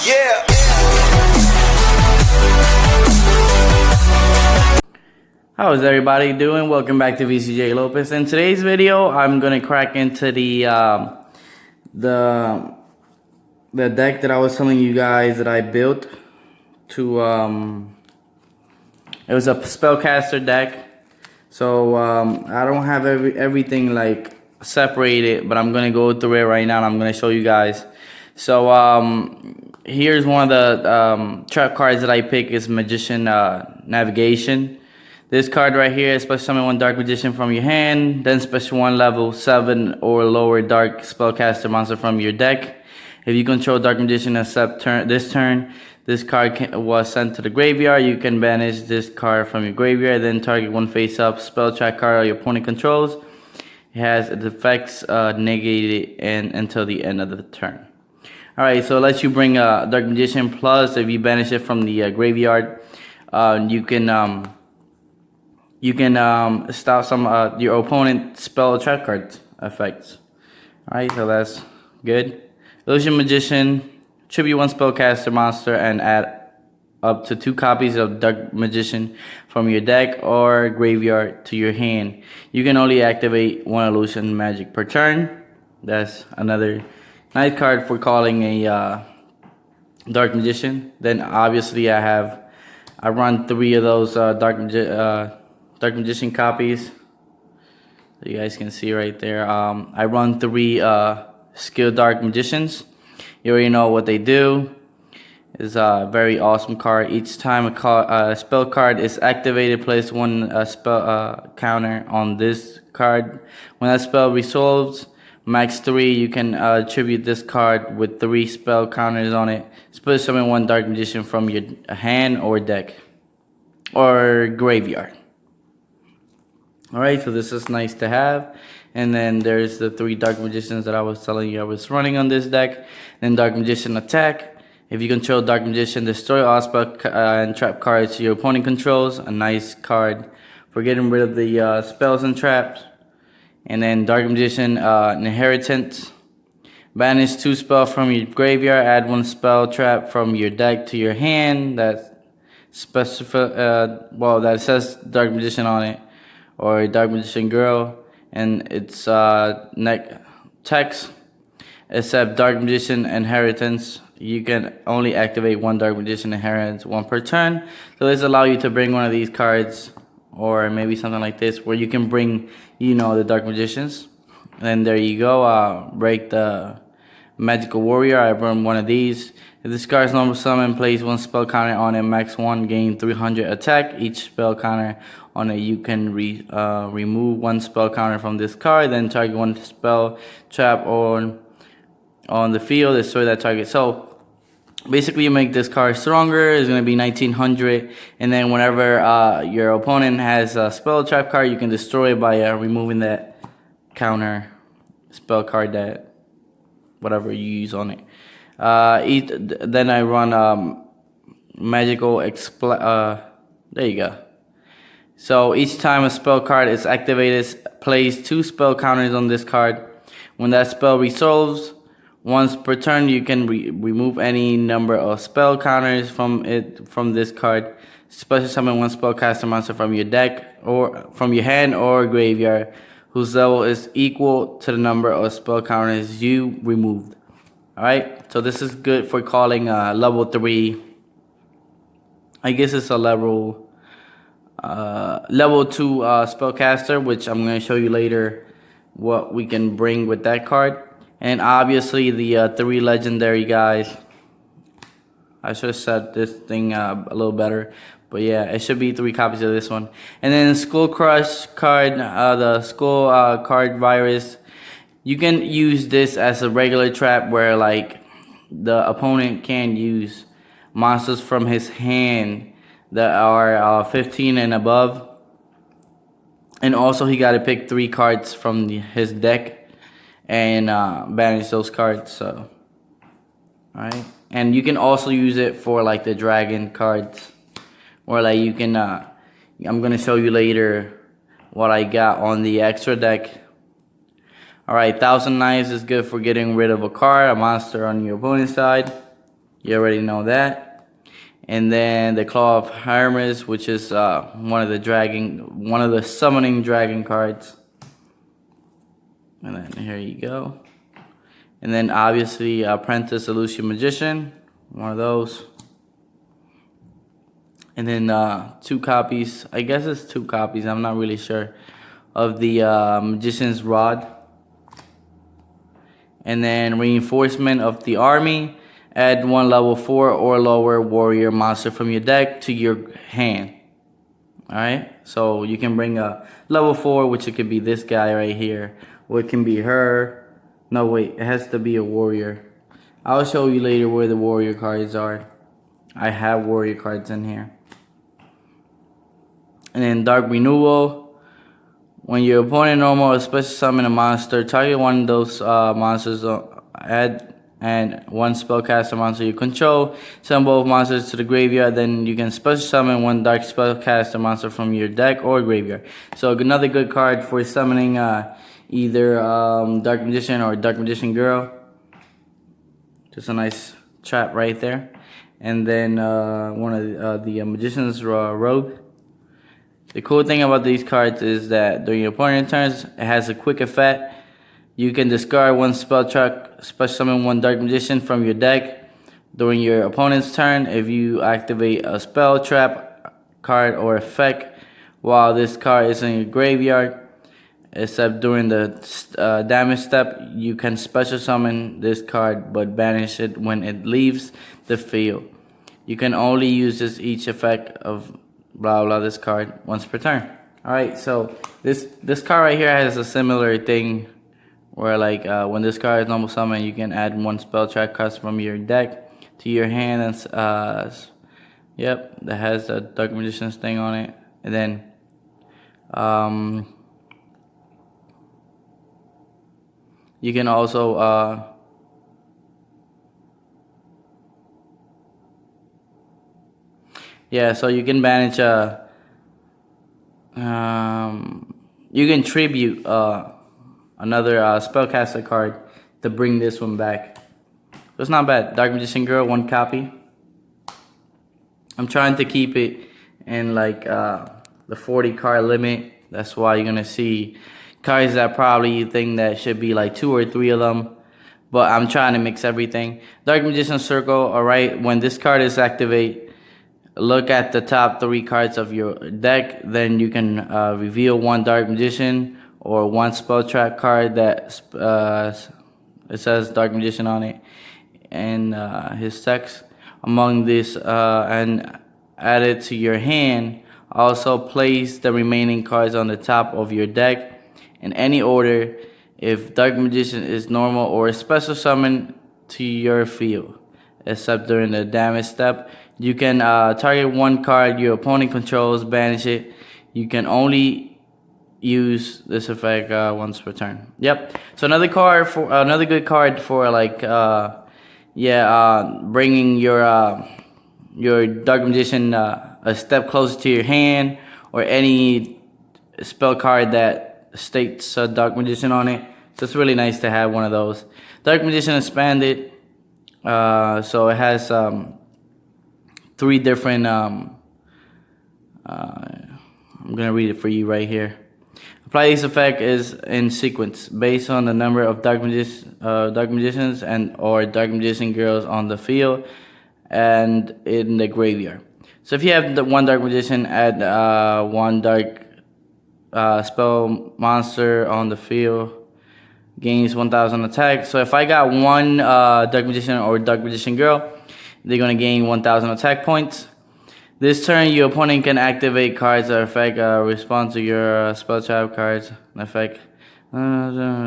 Yeah. How is everybody doing? Welcome back to VCJ Lopez. In today's video, I'm gonna crack into the deck that I was telling you guys that I built. It was a Spellcaster deck. So I don't have everything like separated, but I'm gonna go through it right now and I'm gonna show you guys. So here's one of the trap cards that I pick is Magician Navigation. This card right here is special summon 1 Dark Magician from your hand, then special 1 level 7 or lower Dark Spellcaster monster from your deck. If you control Dark Magician except this turn, this card was sent to the graveyard. You can banish this card from your graveyard, then target 1 face-up spell track card your opponent controls. It has its effects negated until the end of the turn. Alright, so it lets you bring a Dark Magician, plus if you banish it from the graveyard, you can stop some your opponent spell trap card effects. Alright, so that's good. Illusion Magician, tribute 1 Spellcaster monster and add up to 2 copies of Dark Magician from your deck or graveyard to your hand. You can only activate 1 illusion magic per turn. That's another nice card for calling a Dark Magician. Then obviously I run 3 of those Dark Magician copies. So you guys can see right there. I run 3 skilled Dark Magicians. You already know what they do. It's a very awesome card. Each time a spell card is activated, place 1 spell counter on this card. When that spell resolves, max 3, you can attribute this card with 3 spell counters on it. Spell summon 1 Dark Magician from your hand or deck or graveyard. Alright, so this is nice to have. And then there's the 3 Dark Magicians that I was telling you I was running on this deck. Then Dark Magician Attack. If you control Dark Magician, destroy all spell and trap cards your opponent controls. A nice card for getting rid of the spells and traps. And then Dark Magician Inheritance. Banish 2 spells from your graveyard. Add 1 spell trap from your deck to your hand. That that says Dark Magician on it, or Dark Magician Girl. And it's text, except Dark Magician Inheritance. You can only activate 1 Dark Magician Inheritance 1 per turn. So this allows you to bring one of these cards, or maybe something like this, where you can bring, the Dark Magicians. And there you go. Break the Magical Warrior. I run one of these. If this card's normal summon, place 1 spell counter on it, max 1, gain 300 attack. Each spell counter on it, you can remove 1 spell counter from this card, then target 1 spell trap on the field, destroy that target. So basically you make this card stronger. It's going to be 1900, and then whenever your opponent has a spell trap card, you can destroy it by removing that counter spell card, that whatever you use on it. Then I run magical there you go. So each time a spell card is activated, place 2 spell counters on this card. When that spell resolves, once per turn, you can remove any number of spell counters from this card. Special summon 1 spellcaster monster from your deck or from your hand or graveyard, whose level is equal to the number of spell counters you removed. Alright, so this is good for calling level 3. I guess it's a level 2 spellcaster, which I'm going to show you later what we can bring with that card. And obviously the 3 legendary guys. I should have set this thing a little better, but yeah, it should be 3 copies of this one. And then the Skull Crush card, the Skull card virus. You can use this as a regular trap where like the opponent can use monsters from his hand that are 15 and above. And also he got to pick 3 cards from his deck and banish those cards. So, alright. And you can also use it for like the dragon cards, or like you can I'm gonna show you later what I got on the extra deck. Alright, 1000 Knives is good for getting rid of a card, a monster on your opponent's side. You already know that. And then the Claw of Hermes, which is one of the summoning dragon cards. And then here you go. And then obviously Apprentice Illusion Magician, one of those. And then 2 copies, I guess it's 2 copies, I'm not really sure, of the Magician's Rod. And then Reinforcement of the Army. Add 1 level 4 or lower warrior monster from your deck to your hand. Alright, so you can bring a level 4, which it could be this guy right here, or it can be her. No, wait, it has to be a warrior. I'll show you later where the warrior cards are. I have warrior cards in here. And then Dark Renewal. When your opponent normal or special summon a monster, target one of those monsters, add and 1 spellcaster monster you control. Send both monsters to the graveyard. Then you can special summon 1 dark spellcaster monster from your deck or graveyard. So another good card for summoning either Dark Magician or Dark Magician Girl. Just a nice trap right there. And then one of the Magician's Rogue. The cool thing about these cards is that during your opponent's turns, it has a quick effect. You can discard 1 spell track, special summon 1 Dark Magician from your deck during your opponent's turn. If you activate a spell trap card or effect while this card is in your graveyard, except during the damage step, you can special summon this card but banish it when it leaves the field. You can only use each effect of blah blah this card once per turn. Alright, so this card right here has a similar thing where like when this card is normal summon, you can add 1 spell track card from your deck to your hand, and yep, that has the Dark Magician's thing on it. And then you can also yeah, so you can banish you can tribute another spellcaster card to bring this one back. So it's not bad. Dark Magician Girl, 1 copy. I'm trying to keep it in like the 40 card limit. That's why you're gonna see cards that probably you think that should be like 2 or 3 of them. But I'm trying to mix everything. Dark Magician Circle, alright, when this card is activate, look at the top 3 cards of your deck. Then you can reveal 1 Dark Magician or 1 spell track card that it says Dark Magician on it, and his text among this, and add it to your hand. Also place the remaining cards on the top of your deck in any order. If Dark Magician is normal or a special summon to your field, except during the damage step. You can target 1 card your opponent controls, banish it. You can only use this effect once per turn. Yep. So another good card for like bringing your Dark Magician a step closer to your hand, or any spell card that states Dark Magician on it. So it's really nice to have one of those. Dark Magician Expanded. So it has 3 different. I'm gonna read it for you right here. Apply this effect is in sequence based on the number of Dark Magicians and or Dark Magician Girls on the field and in the graveyard. So if you have the 1 Dark Magician, add 1 Dark spell monster on the field, gains 1,000 attack. So if I got 1 Dark Magician or Dark Magician Girl, they're gonna gain 1,000 attack points. This turn, your opponent can activate cards that affect respond to your spell trap cards. Effect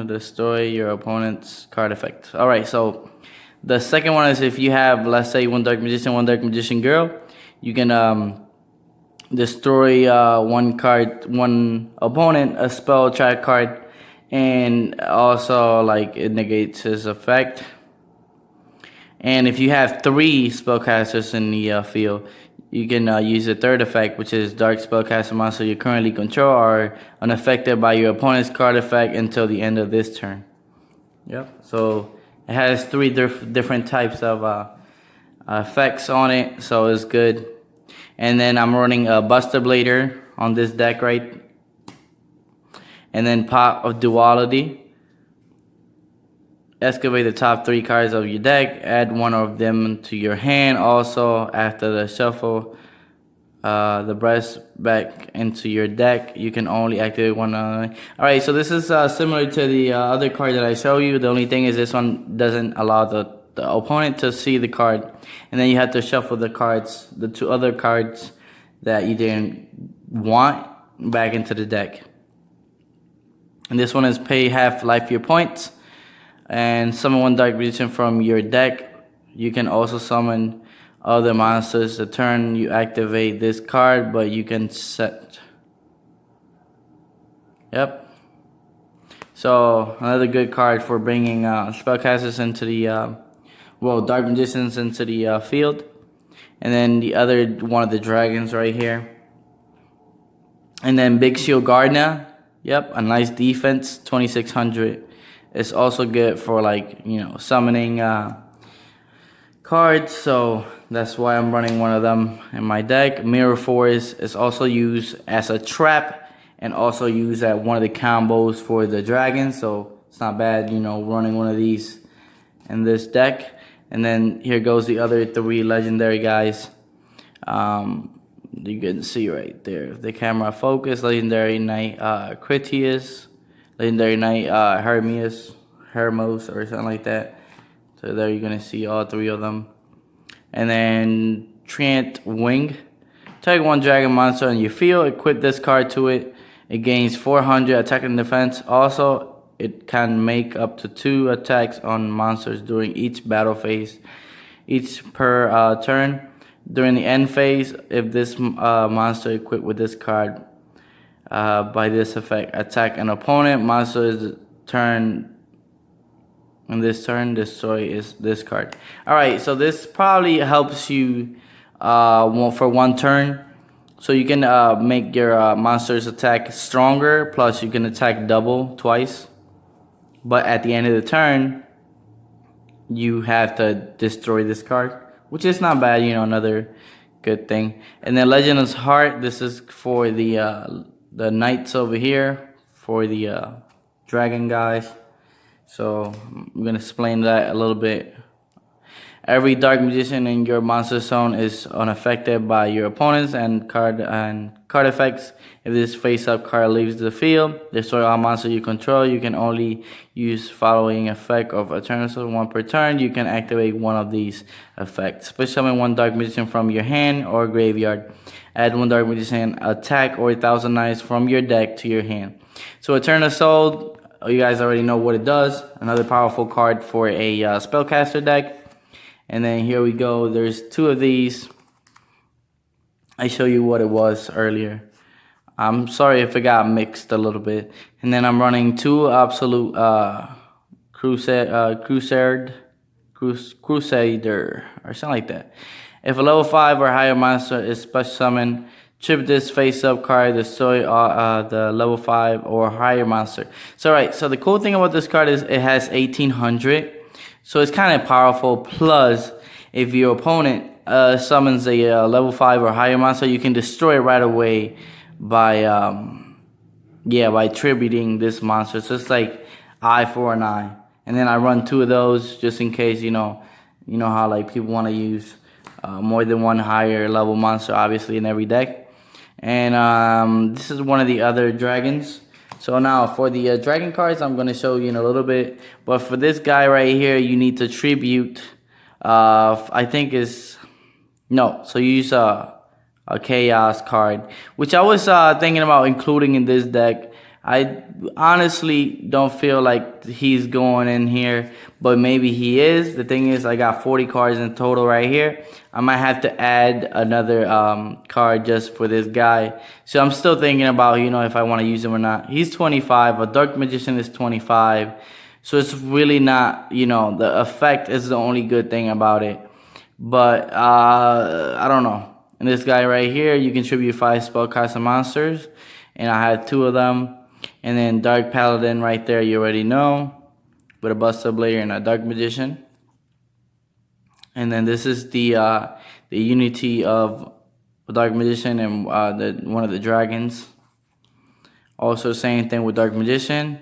destroy your opponent's card effect. All right, so the second one is if you have, let's say, 1 Dark Magician, 1 Dark Magician Girl, you can destroy 1 opponent a spell trap card, and also like it negates his effect. And if you have 3 spellcasters in the field, you can use the 3rd effect, which is Dark Spellcaster monster you currently control are unaffected by your opponent's card effect until the end of this turn. Yep. So it has 3 different types of effects on it, so it's good. And then I'm running a Buster Blader on this deck, right? And then Pot of Duality. Excavate the top 3 cards of your deck. Add one of them to your hand. Also, after the shuffle the breast back into your deck, you can only activate one. Alright, so this is similar to the other card that I show you. The only thing is this one doesn't allow the opponent to see the card. And then you have to shuffle the cards, the 2 other cards that you didn't want, back into the deck. And this one is pay half life your points. And summon 1 Dark Magician from your deck. You can also summon other monsters the turn you activate this card, but you can set. Yep. So another good card for bringing Spellcasters into the Dark Magicians into the field. And then the other one of the dragons right here. And then Big Shield Gardener. Yep, a nice defense, 2600. It's also good for, like, you know, summoning cards, so that's why I'm running one of them in my deck. Mirror Force is also used as a trap and also used at one of the combos for the dragon, so it's not bad, you know, running one of these in this deck. And then here goes the other 3 legendary guys. You can see right there, the camera focus. Legendary Knight Critias, Legendary Knight Hermos or something like that. So there you're gonna see all 3 of them. And then Treant Wing. Target 1 dragon monster on your field, equip this card to it. It gains 400 attack and defense. Also, it can make up to 2 attacks on monsters during each battle phase, each per turn. During the end phase, if this monster equipped with this card by this effect attack an opponent, monster is turn. In this turn, destroy is this card. Alright, so this probably helps you for 1 turn. So you can make your monster's attack stronger, plus you can attack double twice. But at the end of the turn, you have to destroy this card, which is not bad, you know, another good thing. And then Legend's Heart, this is for the knights over here, for the dragon guys. So I'm gonna explain that a little bit. Every Dark Magician in your monster zone is unaffected by your opponents and card effects. If this face-up card leaves the field, destroy all monsters you control. You can only use following effect of Eternal 1 per turn. You can activate one of these effects. Special summon 1 Dark Magician from your hand or graveyard. Add 1 Dark Magician attack or 1,000 knights from your deck to your hand. So Eternal Soul, you guys already know what it does. Another powerful card for a Spellcaster deck. And then here we go. There's 2 of these. I show you what it was earlier. I'm sorry if it got mixed a little bit. And then I'm running 2 Absolute Crusader or something like that. If a level 5 or higher monster is special summoned, trip this face-up card, destroy the level 5 or higher monster. So right, so the cool thing about this card is it has 1800. So it's kind of powerful. Plus, if your opponent summons a level 5 or higher monster, you can destroy it right away by tributing this monster. So it's like eye for an eye. And then I run 2 of those just in case, you know how like people want to use more than 1 higher level monster, obviously, in every deck. And this is one of the other dragons. So now for the dragon cards, I'm going to show you in a little bit. But for this guy right here, you need to tribute. I think is no. So you use a chaos card, which I was thinking about including in this deck. I honestly don't feel like he's going in here, but maybe he is. The thing is, I got 40 cards in total right here. I might have to add another card just for this guy. So I'm still thinking about, you know, if I want to use him or not. He's 25. A Dark Magician is 25. So it's really not, you know, the effect is the only good thing about it. But I don't know. And this guy right here, you contribute 5 Spellcaster monsters. And I had 2 of them. And then Dark Paladin right there, you already know. With a Buster Blader and a Dark Magician. And then this is the unity of Dark Magician and one of the dragons. Also same thing with Dark Magician.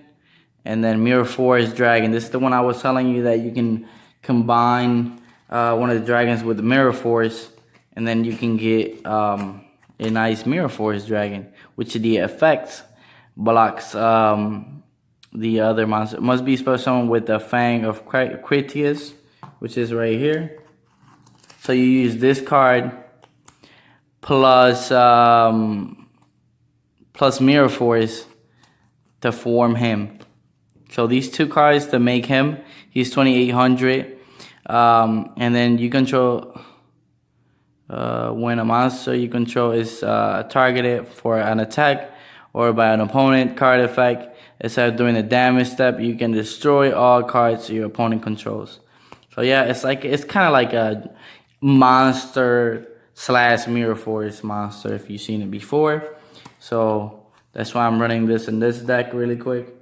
And then Mirror Forest Dragon. This is the one I was telling you that you can combine one of the dragons with the Mirror Forest, and then you can get a nice Mirror Forest Dragon, which the effects blocks the other monster. It must be special summon with the Fang of Critias, which is right here. So you use this card plus plus Mirror Forest to form him. So these two cards to make him. He's 2800. And then you control when a monster you control is targeted for an attack or by an opponent card effect. Except during the damage step, you can destroy all cards your opponent controls. So yeah, it's kind of like a monster / Mirror Force monster if you've seen it before. So that's why I'm running this in this deck really quick.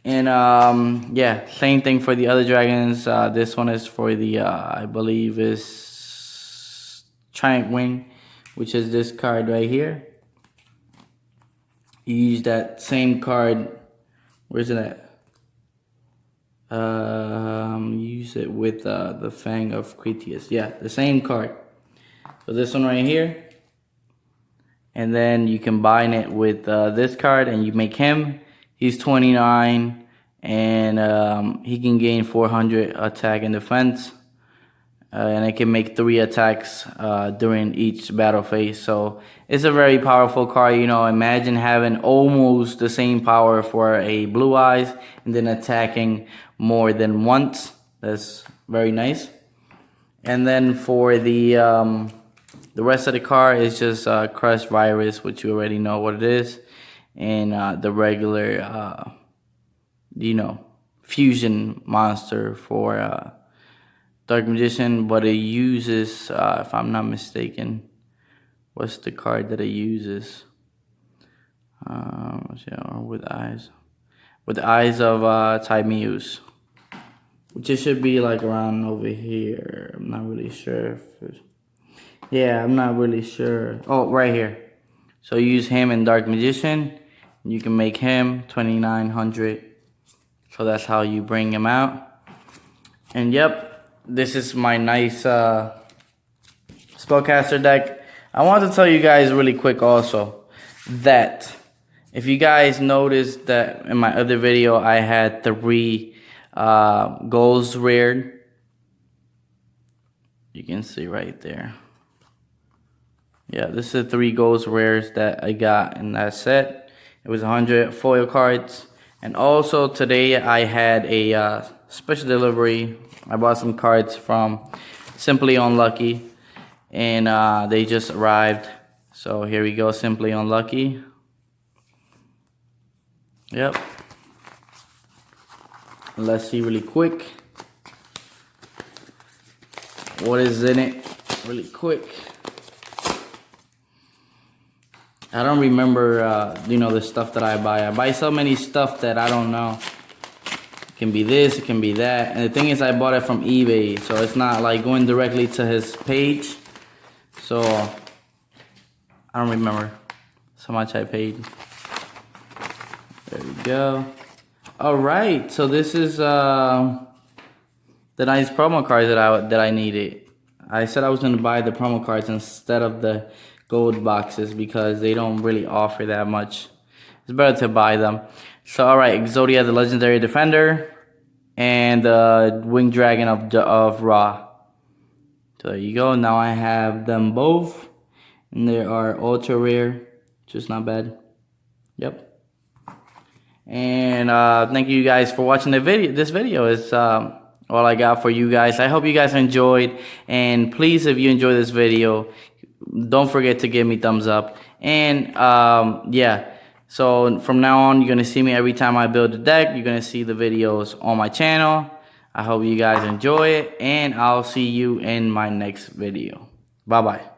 And yeah, same thing for the other dragons. This one is for the I believe is Giant Wing, which is this card right here. You use that same card. Where's it at? Use it with the Fang of Critias. Yeah, the same card. So this one right here. And then you combine it with this card and you make him. He's 29 and he can gain 400 attack and defense. And it can make 3 attacks during each battle phase. So it's a very powerful card. You know, imagine having almost the same power for a Blue Eyes and then attacking more than once. That's very nice. And then for the rest of the card is just Crush Virus, which you already know what it is, and the regular, you know, fusion monster for Dark Magician, but it uses, if I'm not mistaken, what's the card that it uses? With the eyes of Thankyou, which it should be like around over here. I'm not really sure if it's, yeah, I'm not really sure. Oh, right here. So you use him in Dark Magician. You can make him 2900. So that's how you bring him out. And yep, this is my nice Spellcaster deck. I want to tell you guys really quick also that if you guys noticed that in my other video I had 3 goals rared. You can see right there. Yeah, this is 3 goals rares that I got in that set. It was 100 foil cards. And also today I had a special delivery. I bought some cards from Simply Unlucky, and they just arrived. So here we go, Simply Unlucky. Yep. Let's see really quick what is in it really quick. I don't remember, you know, the stuff that I buy. I buy so many stuff that I don't know. It can be this, it can be that. And the thing is, I bought it from eBay, so it's not like going directly to his page. So I don't remember so much I paid. There we go. All right, so this is the nice promo cards that I needed. I said I was gonna buy the promo cards instead of the gold boxes because they don't really offer that much. It's better to buy them. So all right, Exodia, the legendary defender, and the winged dragon of Ra. So there you go. Now I have them both, and they are ultra rare, just not bad. Yep. And thank you guys for watching the video. This video is all I got for you guys. I hope you guys enjoyed, and please, if you enjoyed this video, don't forget to give me thumbs up. And yeah, so from now on you're gonna see me every time I build a deck. You're gonna see the videos on my channel. I hope you guys enjoy it, and I'll see you in my next video. Bye bye.